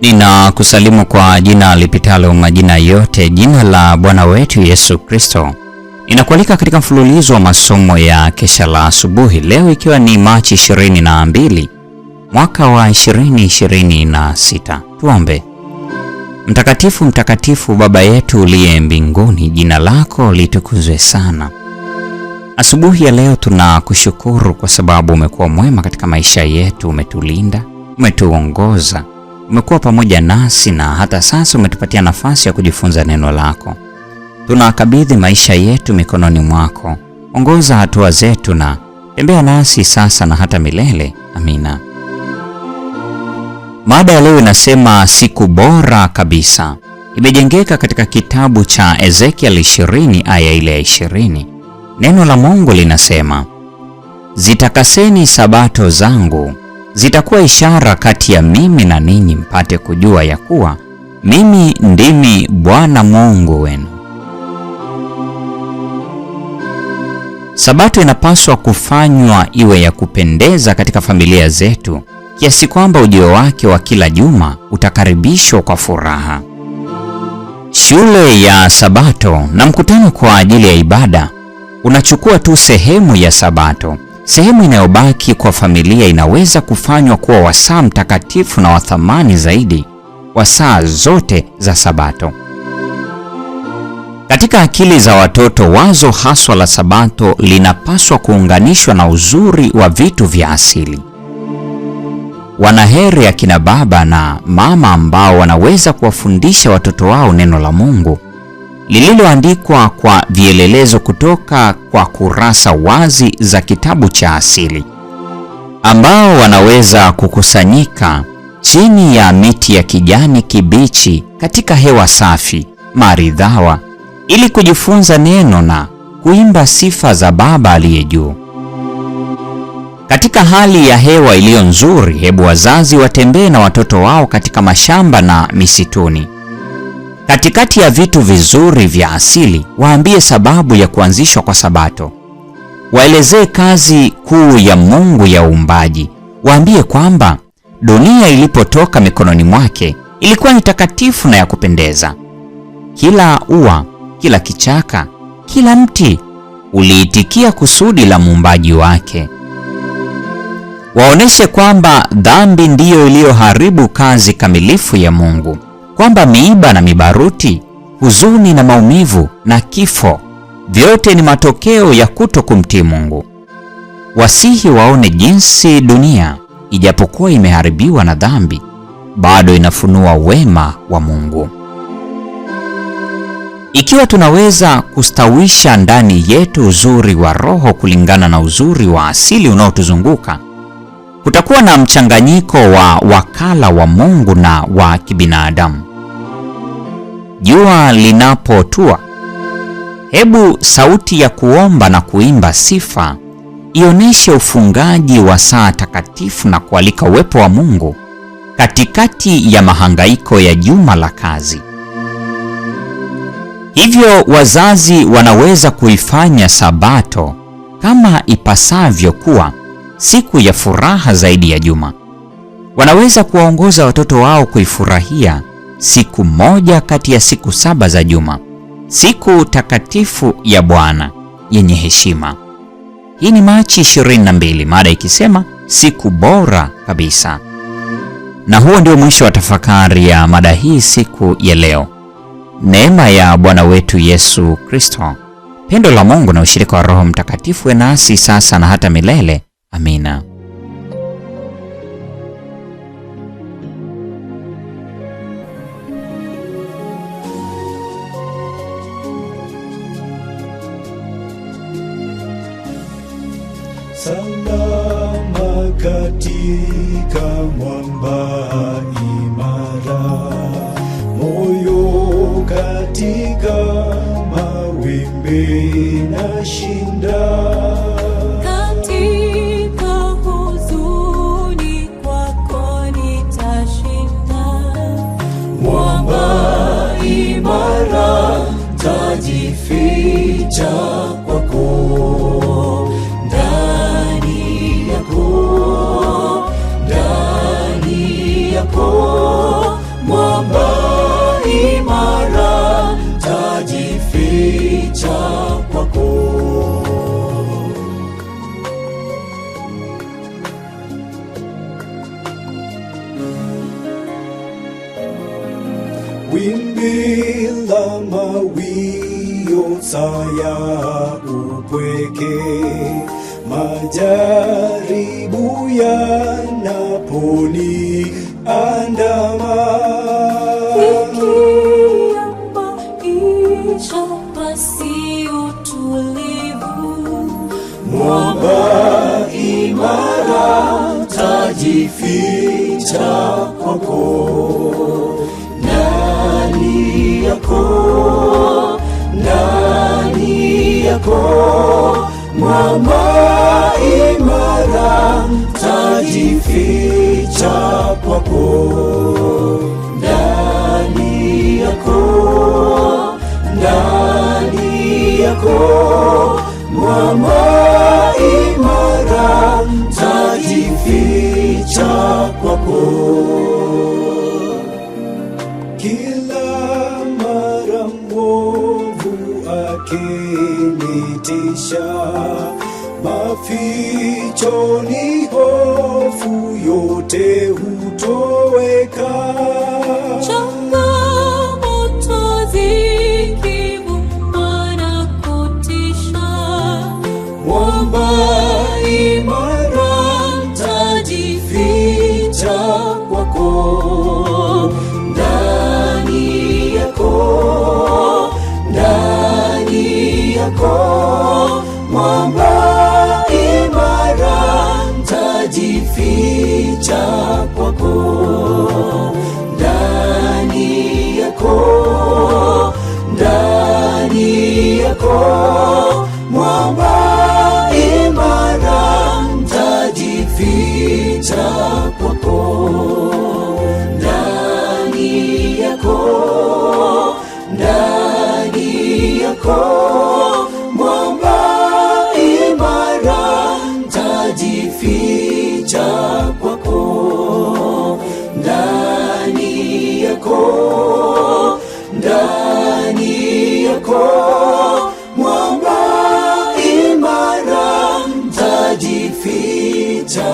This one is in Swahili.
Ninakusalimu kwa jina lipitalo majina yote, jina la Bwana wetu Yesu Kristo. Ninakualika katika mfululizo wa masomo ya kesha la asubuhi, leo ikiwa ni Machi 22 mwaka wa 2026. Tuombe. Mtakatifu, mtakatifu Baba yetu uliye mbinguni, jina lako litukuzwe sana. Asubuhi ya leo tunakushukuru kwa sababu umekuwa mwema katika maisha yetu, umetulinda, umetuongoza, umekuwa pamoja nasi na hata sasa umetupatia nafasi ya kujifunza neno lako. Tunakabidhi maisha yetu mikononi mwako. Ongoza hatua zetu na tembea nasi sasa na hata milele. Amina. Mada ya leo inasema siku bora kabisa. Imejengeka katika kitabu cha Ezekiel 20 aya ile ya 20. Neno la Mungu linasema, zitakaseni sabato zangu, zitakuwa ishara kati ya mimi na ninyi, mpate kujua ya kuwa mimi ndimi Bwana Mungu wenu. Sabato inapaswa kufanywa iwe ya kupendeza katika familia zetu, kiasi kwamba ujio wake wa kila juma utakaribishwa kwa furaha. Shule ya Sabato na mkutano kwa ajili ya ibada unachukua tu sehemu ya Sabato. Sehemu inayobaki kwa familia inaweza kufanywa kuwa wasaa mtakatifu na wa thamani zaidi wa saa zote za Sabato. Katika akili za watoto, wazo haswa la Sabato linapaswa kuunganishwa na uzuri wa vitu vya asili. Wanaheri akina baba na mama ambao wanaweza kuwafundisha watoto wao neno la Mungu lililoandikwa kwa vielelezo kutoka kwa kurasa wazi za kitabu cha asili, ambao wanaweza kukusanyika chini ya miti ya kijani kibichi katika hewa safi maridhawa ili kujifunza neno na kuimba sifa za Baba aliye juu. Katika hali ya hewa iliyo nzuri, hebu wazazi watembee na watoto wao katika mashamba na misituni. Katikati ya vitu vizuri vya asili, waambie sababu ya kuanzishwa kwa Sabato. Waelezee kazi kuu ya Mungu ya uumbaji. Waambie kwamba dunia ilipotoka mikononi mwake ilikuwa ni takatifu na ya kupendeza. Kila ua, kila kichaka, kila mti uliitikia kusudi la muumbaji wake. Waoneshe kwamba dhambi ndiyo iliyoharibu kazi kamilifu ya Mungu, kwamba miiba na mibaruti, huzuni na maumivu na kifo vyote ni matokeo ya kutokumtii Mungu. Wasihi waone jinsi dunia, ijapokuwa imeharibiwa na dhambi, bado inafunua wema wa Mungu. Ikiwa tunaweza kustawisha ndani yetu uzuri wa roho kulingana na uzuri wa asili unaotuzunguka, kutakuwa na mchanganyiko wa wakala wa Mungu na wa kibinadamu. Jua linapotua, hebu sauti ya kuomba na kuimba sifa ioneshe ufungaji wa saa takatifu na kualika uwepo wa Mungu katikati ya mahangaiko ya juma la kazi. Hivyo wazazi wanaweza kuifanya Sabato kama ipasavyo kuwa siku ya furaha zaidi ya juma. Wanaweza kuwaongoza watoto wao kuifurahia siku moja kati ya siku 7 za juma, siku takatifu ya Bwana yenye heshima. Hii ni Machi 22, mada ikisema siku bora kabisa. Na huo ndio mwisho wa tafakari ya mada hii siku ya leo. Neema ya Bwana wetu Yesu Kristo, pendo la Mungu na ushirika wa Roho Mtakatifu nasi sasa na hata milele. Amina. Salama katika mwamba imara, moyo katika mawimbi na shinda. Katika huzuni kwako nitashinda. Mwamba imara tajificha kwako. Ndani yako wimbi la mawio, saya upweke, majaribu yanaponiandama, maisha pasi utulivu, mwamba imara tajificha kwako, ndani yako, ndani yako, mwamba imara tajificha kwako, ndani yako, ndani yako, mwamba imara tajificha kwako. Kila mara mwovu akinitisha, mafichoni hofu yote hutoweka, changamoto zikivuma na kutisha, mwamba imara tajificha kwako, ndani yako, ndani yako, mwamba imara tajificha kwako, ndani yako, ndani yako, mwamba imara tajificha kwako, ndani yako, ndani yako, mwamba imara tajificha kwako, ndani yako, ndani yako, mwamba imara tajificha